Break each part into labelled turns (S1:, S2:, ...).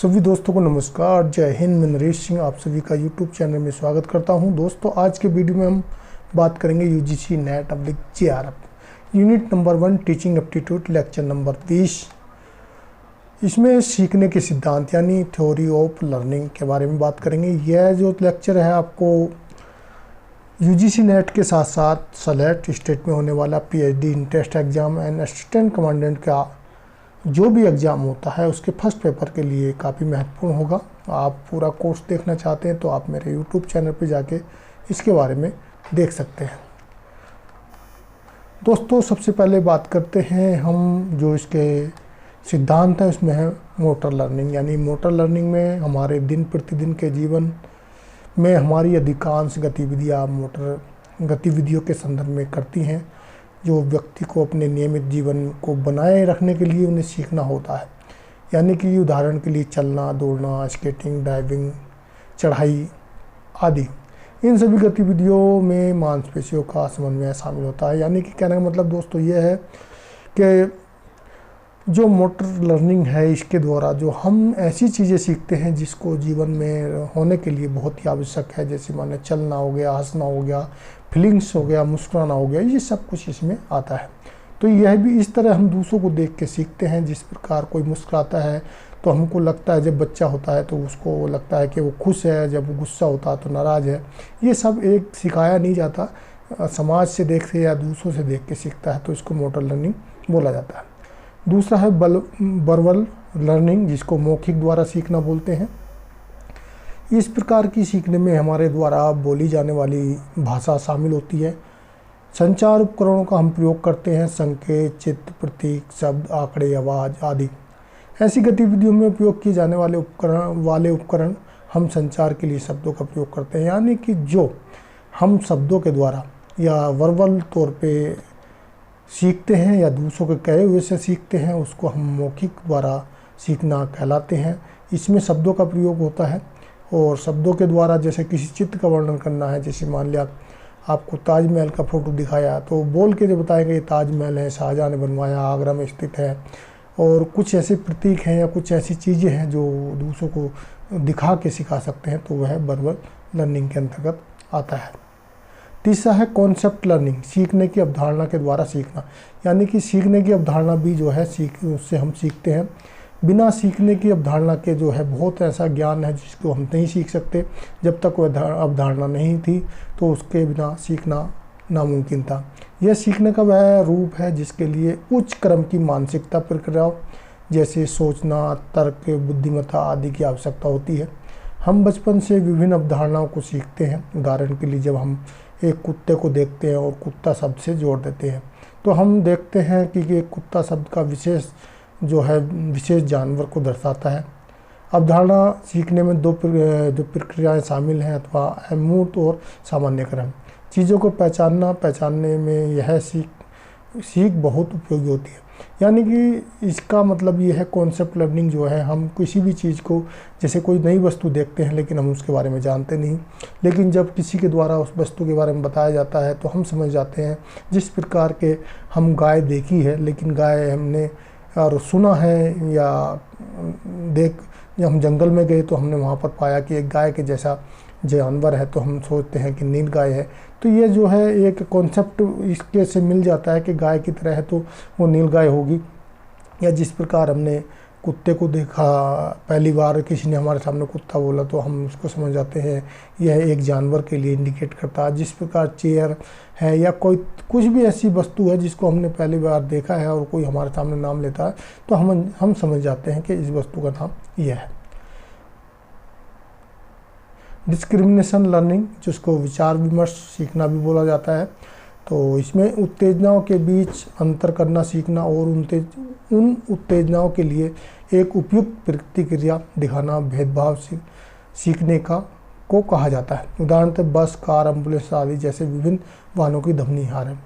S1: सभी दोस्तों को नमस्कार, जय हिंद। मैं नरेश सिंह आप सभी का यूट्यूब चैनल में स्वागत करता हूं। दोस्तों, आज के वीडियो में हम बात करेंगे UGC net JRF unit number 1 teaching aptitude lecture number 20। इसमें सीखने के सिद्धांत यानी थ्योरी ऑफ लर्निंग के बारे में बात करेंगे। यह जो लेक्चर है आपको यूजीसी नेट के साथ साथ सलेट स्टेट में होने वाला PhD entrance exam and assistant commandant का जो भी एग्ज़ाम होता है उसके फर्स्ट पेपर के लिए काफ़ी महत्वपूर्ण होगा। आप पूरा कोर्स देखना चाहते हैं तो आप मेरे यूट्यूब चैनल पर जाके इसके बारे में देख सकते हैं। दोस्तों, सबसे पहले बात करते हैं हम जो इसके सिद्धांत हैं उसमें है मोटर लर्निंग। यानी मोटर लर्निंग में हमारे दिन प्रतिदिन के जीवन में हमारी अधिकांश गतिविधियाँ मोटर गतिविधियों के संदर्भ में करती हैं, जो व्यक्ति को अपने नियमित जीवन को बनाए रखने के लिए उन्हें सीखना होता है। यानी कि उदाहरण के लिए चलना, दौड़ना, स्केटिंग, ड्राइविंग, चढ़ाई आदि, इन सभी गतिविधियों में मांसपेशियों का समन्वय शामिल होता है। यानी कि कहने का मतलब दोस्तों ये है कि जो मोटर लर्निंग है इसके द्वारा जो हम ऐसी चीज़ें सीखते हैं जिसको जीवन में होने के लिए बहुत ही आवश्यक है, जैसे माने चलना हो गया, हंसना हो गया, फीलिंग्स हो गया, मुस्कुराना हो गया, ये सब कुछ इसमें आता है। तो यह भी इस तरह हम दूसरों को देख के सीखते हैं। जिस प्रकार कोई मुस्कुराता है तो हमको लगता है, जब बच्चा होता है तो उसको लगता है कि वो खुश है, जब वो गुस्सा होता है तो नाराज़ है। ये सब एक सिखाया नहीं जाता, समाज से देख के या दूसरों से देख के सीखता है, तो इसको मोटर लर्निंग बोला जाता है। दूसरा है वर्बल लर्निंग, जिसको मौखिक द्वारा सीखना बोलते हैं। इस प्रकार की सीखने में हमारे द्वारा बोली जाने वाली भाषा शामिल होती है। संचार उपकरणों का हम प्रयोग करते हैं, संकेत, चित्र, प्रतीक, शब्द, आंकड़े, आवाज़ आदि। ऐसी गतिविधियों में उपयोग किए जाने वाले उपकरण हम संचार के लिए शब्दों का प्रयोग करते हैं। यानी कि जो हम शब्दों के द्वारा या वर्बल तौर पे सीखते हैं या दूसरों के कहे हुए से सीखते हैं, उसको हम मौखिक द्वारा सीखना कहलाते हैं। इसमें शब्दों का प्रयोग होता है और शब्दों के द्वारा जैसे किसी चित्र का वर्णन करना है, जैसे मान लिया आपको ताजमहल का फ़ोटो दिखाया तो बोल के जो बताएंगे ये ताजमहल है, शाहजहाँ ने बनवाया, आगरा में स्थित है। और कुछ ऐसे प्रतीक हैं या कुछ ऐसी चीज़ें हैं जो दूसरों को दिखा के सिखा सकते हैं, तो वह वर्बल लर्निंग के अंतर्गत आता है। तीसरा है कॉन्सेप्ट लर्निंग, सीखने की अवधारणा के द्वारा सीखना। यानी कि सीखने की अवधारणा भी जो है उससे हम सीखते हैं। बिना सीखने की अवधारणा के जो है बहुत ऐसा ज्ञान है जिसको हम नहीं सीख सकते। जब तक वह अवधारणा नहीं थी तो उसके बिना सीखना नामुमकिन था। यह सीखने का वह रूप है जिसके लिए उच्च क्रम की मानसिकता प्रक्रियाओं जैसे सोचना, तर्क, बुद्धिमत्ता आदि की आवश्यकता होती है। हम बचपन से विभिन्न अवधारणाओं को सीखते हैं। उदाहरण के लिए जब हम एक कुत्ते को देखते हैं और कुत्ता शब्द से जोड़ देते हैं तो हम देखते हैं कि एक कुत्ता शब्द का विशेष जानवर को दर्शाता है। अवधारणा सीखने में दो प्रक्रियाएं शामिल हैं, अथवा अमूर्त और सामान्य क्रम। चीज़ों को पहचानने में यह सीख बहुत उपयोगी होती है। यानी कि इसका मतलब ये है कॉन्सेप्ट लर्निंग जो है, हम किसी भी चीज़ को, जैसे कोई नई वस्तु देखते हैं लेकिन हम उसके बारे में जानते नहीं, लेकिन जब किसी के द्वारा उस वस्तु के बारे में बताया जाता है तो हम समझ जाते हैं। जिस प्रकार के हम गाय देखी है लेकिन गाय हमने और सुना है, या जब हम जंगल में गए तो हमने वहाँ पर पाया कि एक गाय के जैसा जानवर है, तो हम सोचते हैं कि नील गाय है। तो ये जो है एक कॉन्सेप्ट इसके से मिल जाता है कि गाय की तरह है तो वो नील गाय होगी। या जिस प्रकार हमने कुत्ते को देखा, पहली बार किसी ने हमारे सामने कुत्ता बोला तो हम उसको समझ जाते हैं यह एक जानवर के लिए इंडिकेट करता है। जिस प्रकार चेयर है या कुछ भी ऐसी वस्तु है जिसको हमने पहली बार देखा है और कोई हमारे सामने नाम लेता है तो हम समझ जाते हैं कि इस वस्तु का नाम यह है। डिस्क्रिमिनेशन लर्निंग, जिसको विचार विमर्श सीखना भी बोला जाता है, तो इसमें उत्तेजनाओं के बीच अंतर करना सीखना और उन उत्तेजनाओं के लिए एक उपयुक्त प्रतिक्रिया दिखाना भेदभाव सीखने को कहा जाता है। उदाहरणतः बस, कार, एम्बुलेंस आदि जैसे विभिन्न वाहनों की ध्वनि है।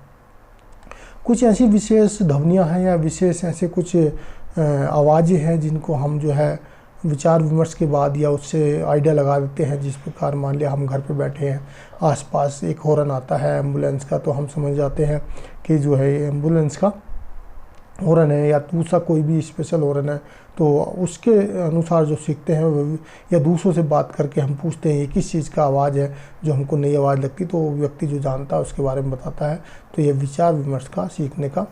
S1: कुछ ऐसी विशेष ध्वनियाँ हैं या विशेष ऐसे कुछ आवाज़ें हैं जिनको हम जो है विचार विमर्श के बाद या उससे आइडिया लगा देते हैं। जिस प्रकार मान लिया हम घर पे बैठे हैं, आसपास एक हॉर्न आता है एम्बुलेंस का, तो हम समझ जाते हैं कि जो है एम्बुलेंस का हॉर्न है या दूसरा कोई भी स्पेशल हॉर्न है, तो उसके अनुसार जो सीखते हैं वो, या दूसरों से बात करके हम पूछते हैं ये किस चीज़ का आवाज़ है जो हमको नई आवाज़ लगती, तो वो व्यक्ति जो जानता है उसके बारे में बताता है। तो ये विचार विमर्श का सीखने का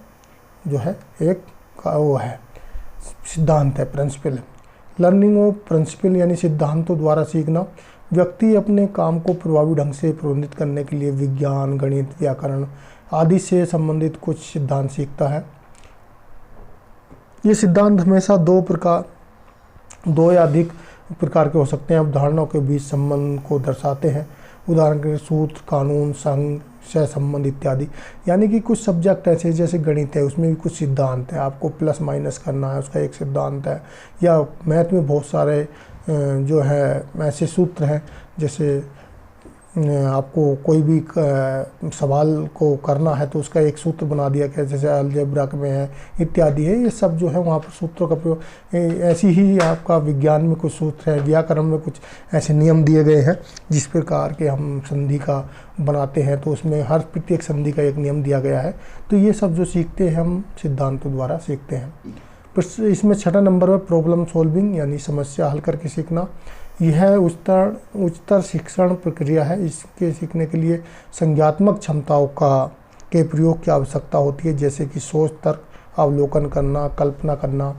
S1: जो है एक वो है सिद्धांत है, प्रिंसिपल है। लर्निंग ऑफ प्रिंसिपल यानी सिद्धांतों द्वारा सीखना। व्यक्ति अपने काम को प्रभावी ढंग से प्रबंधित करने के लिए विज्ञान, गणित, व्याकरण आदि से संबंधित कुछ सिद्धांत सीखता है। ये सिद्धांत हमेशा दो या अधिक प्रकार के हो सकते हैं, अवधारणाओं के बीच संबंध को दर्शाते हैं। उदाहरण के लिए सूत्र, कानून, संघ, सहसंबंध इत्यादि। यानी कि कुछ सब्जेक्ट ऐसे जैसे गणित है, उसमें भी कुछ सिद्धांत है, आपको प्लस माइनस करना है उसका एक सिद्धांत है। या मैथ में बहुत सारे जो है ऐसे सूत्र हैं, जैसे आपको कोई भी सवाल को करना है तो उसका एक सूत्र बना दिया गया, जैसे अलजेब्रा में है इत्यादि है। ये सब जो है वहाँ पर सूत्रों का प्रयोग। ऐसी ही आपका विज्ञान में कुछ सूत्र है, व्याकरण में कुछ ऐसे नियम दिए गए हैं जिस प्रकार के हम संधि का बनाते हैं, तो उसमें हर प्रत्येक संधि का एक नियम दिया गया है। तो ये सब जो सीखते हैं हम सिद्धांतों द्वारा सीखते हैं। इसमें 6 नंबर पर प्रॉब्लम सॉल्विंग यानी समस्या हल करके सीखना। यह उच्चतर शिक्षण प्रक्रिया है। इसके सीखने के लिए संज्ञात्मक क्षमताओं के प्रयोग की आवश्यकता होती है, जैसे कि सोच, तर्क, अवलोकन करना, कल्पना करना,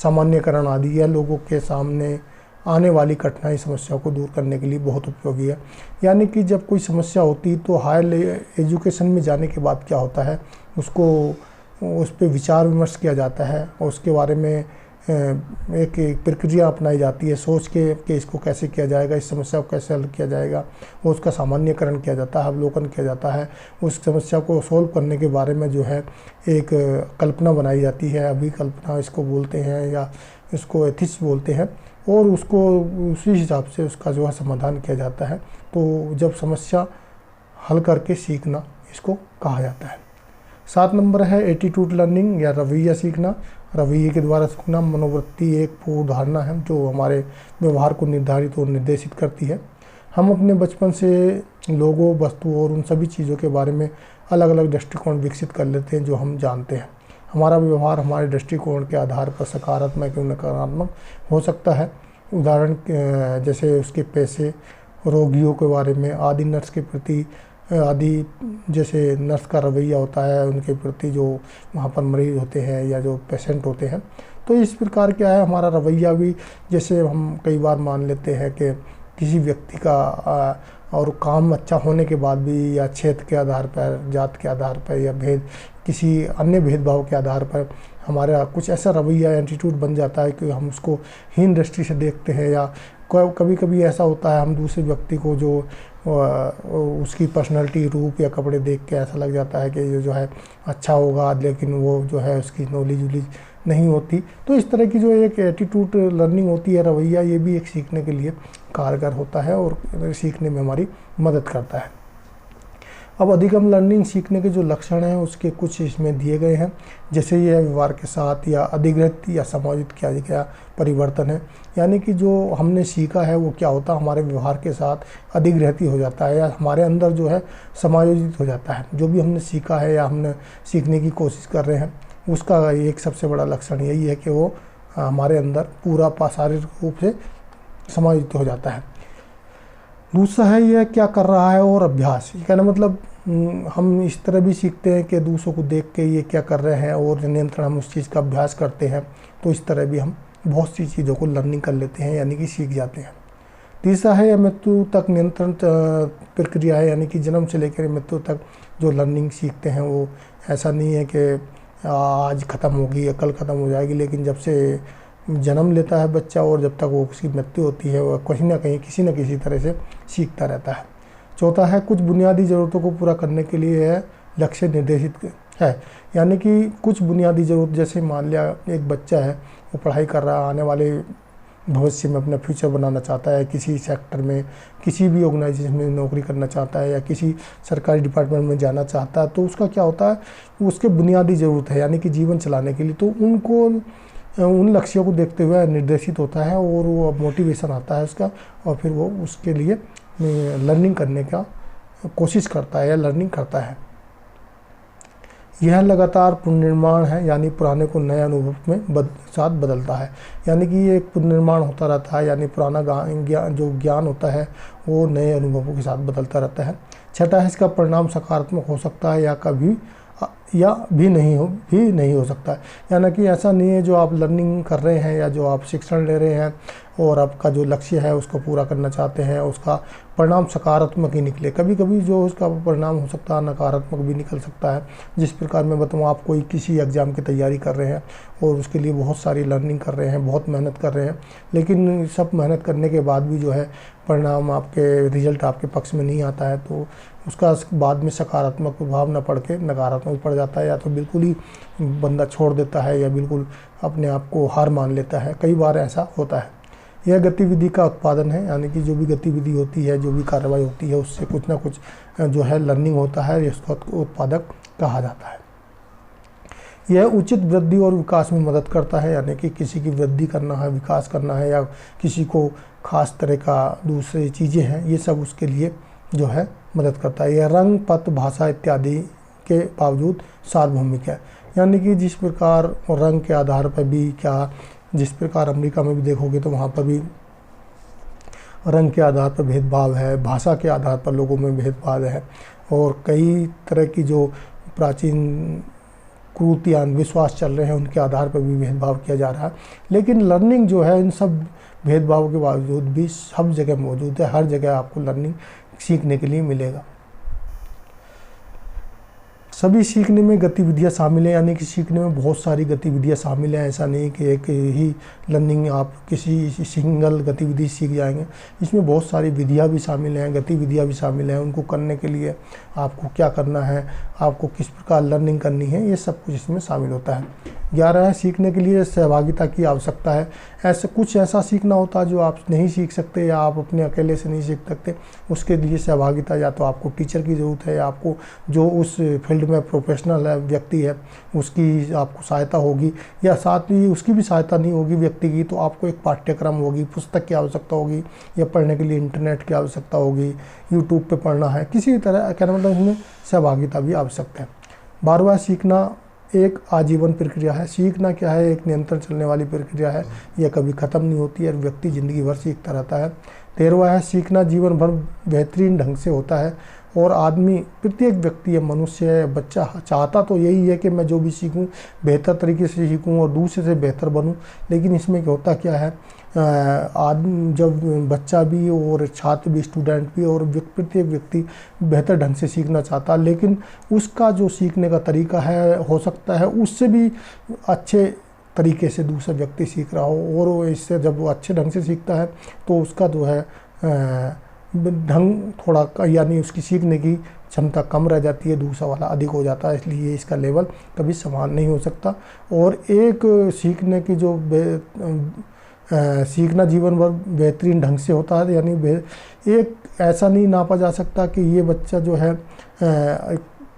S1: सामान्यकरण आदि। यह लोगों के सामने आने वाली कठिनाई समस्याओं को दूर करने के लिए बहुत उपयोगी है। यानी कि जब कोई समस्या होती तो हायर एजुकेशन में जाने के बाद क्या होता है, उस पर विचार विमर्श किया जाता है और उसके बारे में एक प्रक्रिया अपनाई जाती है, सोच के कि इसको कैसे किया जाएगा, इस समस्या को कैसे हल किया जाएगा, वो उसका सामान्यकरण किया जाता है, अवलोकन किया जाता है। उस समस्या को सोल्व करने के बारे में जो है एक कल्पना बनाई जाती है, अभिकल्पना इसको बोलते हैं या इसको एथिक्स बोलते हैं, और उसको उसी हिसाब से उसका जो है समाधान किया जाता है। तो जब समस्या हल करके सीखना इसको कहा जाता है। 7 नंबर है एटीट्यूड लर्निंग या रवैया सीखना। रवैये के द्वारा सीखना। मनोवृत्ति एक पूर्व धारणा है जो हमारे व्यवहार को निर्धारित और निर्देशित करती है। हम अपने बचपन से लोगों, वस्तुओं और उन सभी चीज़ों के बारे में अलग अलग दृष्टिकोण विकसित कर लेते हैं जो हम जानते हैं। हमारा व्यवहार हमारे दृष्टिकोण के आधार पर सकारात्मक या नकारात्मक हो सकता है। उदाहरण जैसे उसके पैसे, रोगियों के बारे में आदि, नर्स के प्रति आदि, जैसे नर्स का रवैया होता है उनके प्रति जो वहाँ पर मरीज होते हैं या जो पेशेंट होते हैं। तो इस प्रकार क्या है हमारा रवैया भी, जैसे हम कई बार मान लेते हैं कि किसी व्यक्ति का और काम अच्छा होने के बाद भी, या क्षेत्र के आधार पर, जात के आधार पर, या किसी अन्य भेदभाव के आधार पर हमारा कुछ ऐसा रवैया एटीट्यूड बन जाता है कि हम उसको हीन दृष्टि से देखते हैं। या कभी कभी ऐसा होता है हम दूसरे व्यक्ति को जो उसकी पर्सनालिटी, रूप या कपड़े देख के ऐसा लग जाता है कि ये जो है अच्छा होगा, लेकिन वो जो है उसकी नॉलेज नहीं होती। तो इस तरह की जो एक एटीट्यूड लर्निंग होती है, रवैया, ये भी एक सीखने के लिए कारगर होता है और सीखने में हमारी मदद करता है। अब अधिगम लर्निंग सीखने के जो लक्षण हैं उसके कुछ इसमें दिए गए हैं, जैसे यह व्यवहार के साथ या अधिग्रहित या समायोजित किया गया परिवर्तन है। यानी कि जो हमने सीखा है वो क्या होता है, हमारे व्यवहार के साथ अधिग्रहित हो जाता है या हमारे अंदर जो है समायोजित हो जाता है। जो भी हमने सीखा है या हमने सीखने की कोशिश कर रहे हैं, उसका एक सबसे बड़ा लक्षण यही है कि वो हमारे अंदर पूरा शारीरिक रूप से समायोजित हो जाता है। दूसरा है यह क्या कर रहा है और अभ्यास। ये कहना मतलब हम इस तरह भी सीखते हैं कि दूसरों को देख के ये क्या कर रहे हैं और नियंत्रण हम उस चीज़ का अभ्यास करते हैं। तो इस तरह भी हम बहुत सी चीज़ों को लर्निंग कर लेते हैं, यानी कि सीख जाते हैं। तीसरा है मृत्यु तक नियंत्रण प्रक्रिया है, यानी कि जन्म से लेकर मृत्यु तक जो लर्निंग सीखते हैं वो ऐसा नहीं है कि आज ख़त्म होगी या कल ख़त्म हो जाएगी, लेकिन जब से जन्म लेता है बच्चा और जब तक वो उसकी मृत्यु होती है वह कहीं ना कहीं किसी न किसी तरह से सीखता रहता है। चौथा है कुछ बुनियादी ज़रूरतों को पूरा करने के लिए है लक्ष्य निर्देशित है, यानी कि कुछ बुनियादी ज़रूरत, जैसे मान लिया एक बच्चा है वो पढ़ाई कर रहा है, आने वाले भविष्य में अपना फ्यूचर बनाना चाहता है, किसी सेक्टर में किसी भी ऑर्गेनाइजेशन में नौकरी करना चाहता है या किसी सरकारी डिपार्टमेंट में जाना चाहता है, तो उसका क्या होता है उसके बुनियादी ज़रूरत है, यानी कि जीवन चलाने के लिए। तो उनको उन लक्ष्यों को देखते हुए निर्देशित होता है और वो मोटिवेशन आता है उसका, और फिर वो उसके लिए लर्निंग करने का कोशिश करता है या लर्निंग करता है। यह लगातार पुनर्निर्माण है, यानी पुराने को नए अनुभव में साथ बदलता है। यानी कि ये एक पुनर्निर्माण होता रहता है, यानी पुराना जो ज्ञान होता है वो नए अनुभवों के साथ बदलता रहता है। छठा है, इसका परिणाम सकारात्मक हो सकता है या भी नहीं हो सकता है। यानी कि ऐसा नहीं है जो आप लर्निंग कर रहे हैं या जो आप शिक्षण ले रहे हैं और आपका जो लक्ष्य है उसको पूरा करना चाहते हैं, उसका परिणाम सकारात्मक ही निकले। कभी कभी जो उसका परिणाम हो सकता है नकारात्मक भी निकल सकता है। जिस प्रकार मैं बताऊँ, आप कोई किसी एग्ज़ाम की तैयारी कर रहे हैं और उसके लिए बहुत सारी लर्निंग कर रहे हैं, बहुत मेहनत कर रहे हैं, लेकिन सब मेहनत करने के बाद भी जो है परिणाम आपके रिजल्ट आपके पक्ष में नहीं आता है, तो उसका बाद में सकारात्मक प्रभाव न पड़ के नकारात्मक पड़ जाता है, या तो बिल्कुल ही बंदा छोड़ देता है या बिल्कुल अपने आप को हार मान लेता है। कई बार ऐसा होता है। यह गतिविधि का उत्पादन है, यानी कि जो भी गतिविधि होती है, जो भी कार्रवाई होती है, उससे कुछ ना कुछ जो है लर्निंग होता है, इसको उत्पादक कहा जाता है। यह उचित वृद्धि और विकास में मदद करता है, यानी कि किसी की वृद्धि करना है, विकास करना है, या किसी को खास तरह का दूसरी चीज़ें हैं, ये सब उसके लिए जो है मदद करता है। यह रंग, पद, भाषा इत्यादि के बावजूद सार्वभौमिक है, यानी कि जिस प्रकार रंग के आधार पर भी जिस प्रकार अमेरिका में भी देखोगे तो वहाँ पर भी रंग के आधार पर भेदभाव है, भाषा के आधार पर लोगों में भेदभाव है, और कई तरह की जो प्राचीन कुरीतियाँ विश्वास चल रहे हैं उनके आधार पर भी भेदभाव किया जा रहा है। लेकिन लर्निंग जो है इन सब भेदभाव के बावजूद भी सब जगह मौजूद है। हर जगह आपको लर्निंग सीखने के लिए मिलेगा। सभी सीखने में गतिविधियाँ शामिल हैं, यानी कि सीखने में बहुत सारी गतिविधियाँ शामिल हैं। ऐसा नहीं कि एक ही लर्निंग आप किसी सिंगल गतिविधि सीख जाएंगे। इसमें बहुत सारी विधियाँ भी शामिल हैं, गतिविधियाँ भी शामिल हैं। उनको करने के लिए आपको क्या करना है, आपको किस प्रकार लर्निंग करनी है, ये सब कुछ इसमें शामिल होता है। 11 है, सीखने के लिए सहभागिता की आवश्यकता है। ऐसा सीखना होता है जो आप नहीं सीख सकते या आप अपने अकेले से नहीं सीख सकते, उसके लिए सहभागिता या तो आपको टीचर की ज़रूरत है, या आपको जो उस फील्ड में प्रोफेशनल है व्यक्ति है उसकी आपको सहायता होगी, या साथ ही उसकी भी सहायता नहीं होगी व्यक्ति की, तो आपको एक पाठ्यक्रम होगी, पुस्तक की आवश्यकता होगी, या पढ़ने के लिए इंटरनेट की आवश्यकता होगी, यूट्यूब पे पढ़ना है, किसी तरह अकेडमिक में सहभागिता भी आवश्यक है। 12वां, सीखना एक आजीवन प्रक्रिया है। सीखना क्या है, एक निरंतर चलने वाली प्रक्रिया है, यह कभी ख़त्म नहीं होती है और व्यक्ति ज़िंदगी भर सीखता रहता है। 13वां है, सीखना जीवन भर बेहतरीन ढंग से होता है, और आदमी, प्रत्येक व्यक्ति है, मनुष्य है, बच्चा चाहता तो यही है कि मैं जो भी सीखूं बेहतर तरीके से सीखूं और दूसरे से बेहतर बनूं। लेकिन इसमें होता क्या है, आदमी जब बच्चा भी और छात्र भी, स्टूडेंट भी और प्रत्येक व्यक्ति बेहतर ढंग से सीखना चाहता है, लेकिन उसका जो सीखने का तरीका है हो सकता है उससे भी अच्छे तरीके से दूसरा व्यक्ति सीख रहा हो, और इससे जब वो अच्छे ढंग से सीखता है तो उसका जो है ढंग थोड़ा, यानी उसकी सीखने की क्षमता कम रह जाती है, दूसरा वाला अधिक हो जाता है। इसलिए इसका लेवल कभी समान नहीं हो सकता। और एक सीखने की जो सीखना जीवन भर बेहतरीन ढंग से होता है, यानी एक ऐसा नहीं नापा जा सकता कि ये बच्चा जो है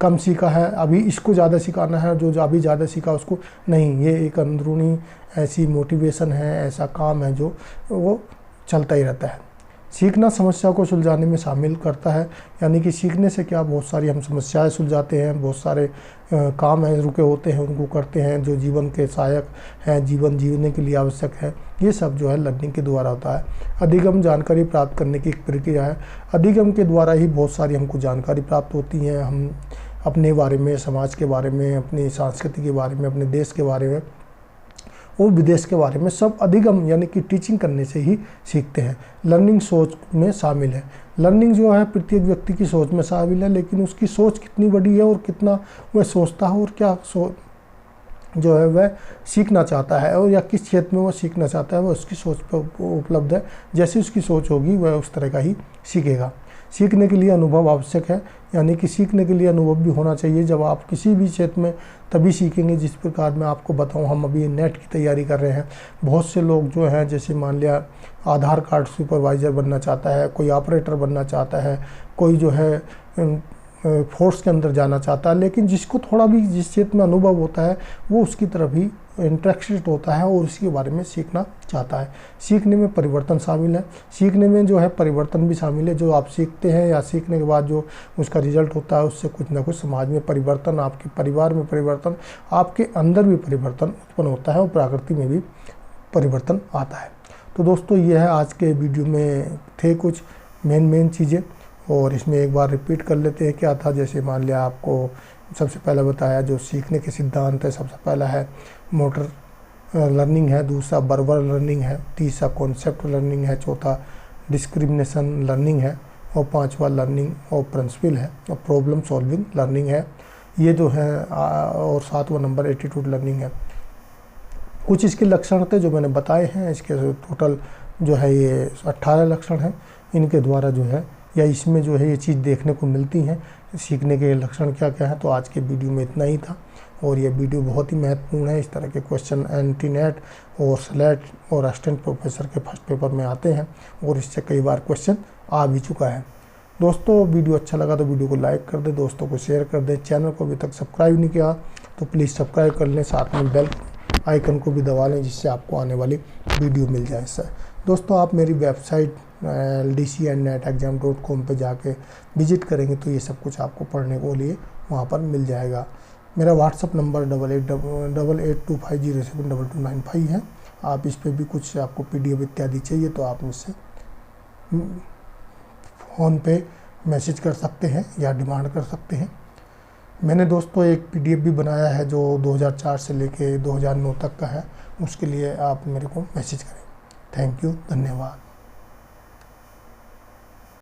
S1: कम सीखा है, अभी इसको ज़्यादा सिखाना है, जो अभी ज़्यादा सीखा उसको नहीं। ये एक अंदरूनी ऐसी मोटिवेशन है, ऐसा काम है जो वो चलता ही रहता है। सीखना समस्या को सुलझाने में शामिल करता है, यानी कि सीखने से क्या बहुत सारी हम समस्याएं सुलझाते हैं, बहुत सारे काम हैं रुके होते हैं उनको करते हैं जो जीवन के सहायक हैं, जीवन जीने के लिए आवश्यक है। ये सब जो है लर्निंग के द्वारा होता है। अधिगम जानकारी प्राप्त करने की एक प्रक्रिया है। अधिगम के द्वारा ही बहुत सारी हमको जानकारी प्राप्त होती है, हम अपने बारे में, समाज के बारे में, अपनी संस्कृति के बारे में, अपने देश के बारे में और विदेश के बारे में, सब अधिगम यानी कि टीचिंग करने से ही सीखते हैं। लर्निंग सोच में शामिल है। लर्निंग जो है प्रत्येक व्यक्ति की सोच में शामिल है, लेकिन उसकी सोच कितनी बड़ी है और कितना वह सोचता है और क्या जो है वह सीखना चाहता है, और या किस क्षेत्र में वह सीखना चाहता है, वह उसकी सोच पर उपलब्ध है। जैसी उसकी सोच होगी वह उस तरह का ही सीखेगा। सीखने के लिए अनुभव आवश्यक है, यानी कि सीखने के लिए अनुभव भी होना चाहिए। जब आप किसी भी क्षेत्र में तभी सीखेंगे, जिस प्रकार मैं आपको बताऊं, हम अभी नेट की तैयारी कर रहे हैं। बहुत से लोग जो हैं, जैसे मान लिया आधार कार्ड सुपरवाइज़र बनना चाहता है, कोई ऑपरेटर बनना चाहता है, कोई जो है फोर्स के अंदर जाना चाहता है, लेकिन जिसको थोड़ा भी जिस क्षेत्र में अनुभव होता है वो उसकी तरफ ही इंटरेस्टेड होता है और उसके बारे में सीखना चाहता है। सीखने में परिवर्तन शामिल है, सीखने में जो है परिवर्तन भी शामिल है। जो आप सीखते हैं या सीखने के बाद जो उसका रिजल्ट होता है उससे कुछ ना कुछ समाज में परिवर्तन, आपके परिवार में परिवर्तन, आपके अंदर भी परिवर्तन उत्पन्न होता है और प्रकृति में भी परिवर्तन आता है। तो दोस्तों ये है आज के वीडियो में थे कुछ मेन चीज़ें, और इसमें एक बार रिपीट कर लेते हैं क्या था। जैसे मान लिया आपको सबसे पहले बताया जो सीखने के सिद्धांत है, सबसे पहला है मोटर लर्निंग है, दूसरा वर्बल लर्निंग है, तीसरा कॉन्सेप्ट लर्निंग है, चौथा डिस्क्रिमिनेशन लर्निंग है, और पांचवा लर्निंग और प्रिंसिपल है, और प्रॉब्लम सॉल्विंग लर्निंग है ये जो है, और सातवां नंबर एटीट्यूड लर्निंग है। कुछ इसके लक्षण थे जो मैंने बताए हैं। इसके टोटल जो है ये 18 लक्षण हैं। इनके द्वारा जो है या इसमें जो है ये चीज़ देखने को मिलती हैं, सीखने के लक्षण क्या क्या हैं। तो आज के वीडियो में इतना ही था, और ये वीडियो बहुत ही महत्वपूर्ण है। इस तरह के क्वेश्चन एंटीनेट और स्लेट और असिस्टेंट प्रोफेसर के फर्स्ट पेपर में आते हैं, और इससे कई बार क्वेश्चन आ भी चुका है। दोस्तों वीडियो अच्छा लगा तो वीडियो को लाइक कर दें, दोस्तों को शेयर कर दें। चैनल को अभी तक सब्सक्राइब नहीं किया तो प्लीज़ सब्सक्राइब कर लें, साथ में बेल आइकन को भी दबा लें जिससे आपको आने वाली वीडियो मिल जाए। सर दोस्तों आप मेरी वेबसाइट ldcandnetexam.com पे जाके विजिट करेंगे तो ये सब कुछ आपको पढ़ने को लिए वहाँ पर मिल जाएगा। मेरा व्हाट्सअप नंबर 8882507229 है। आप इस पे भी कुछ आपको PDF इत्यादि चाहिए तो आप मुझसे फ़ोन पे मैसेज कर सकते हैं या डिमांड कर सकते हैं। मैंने दोस्तों एक PDF भी बनाया है जो 2004 से लेके 2009 तक का है, उसके लिए आप मेरे को मैसेज करें। थैंक यू, धन्यवाद।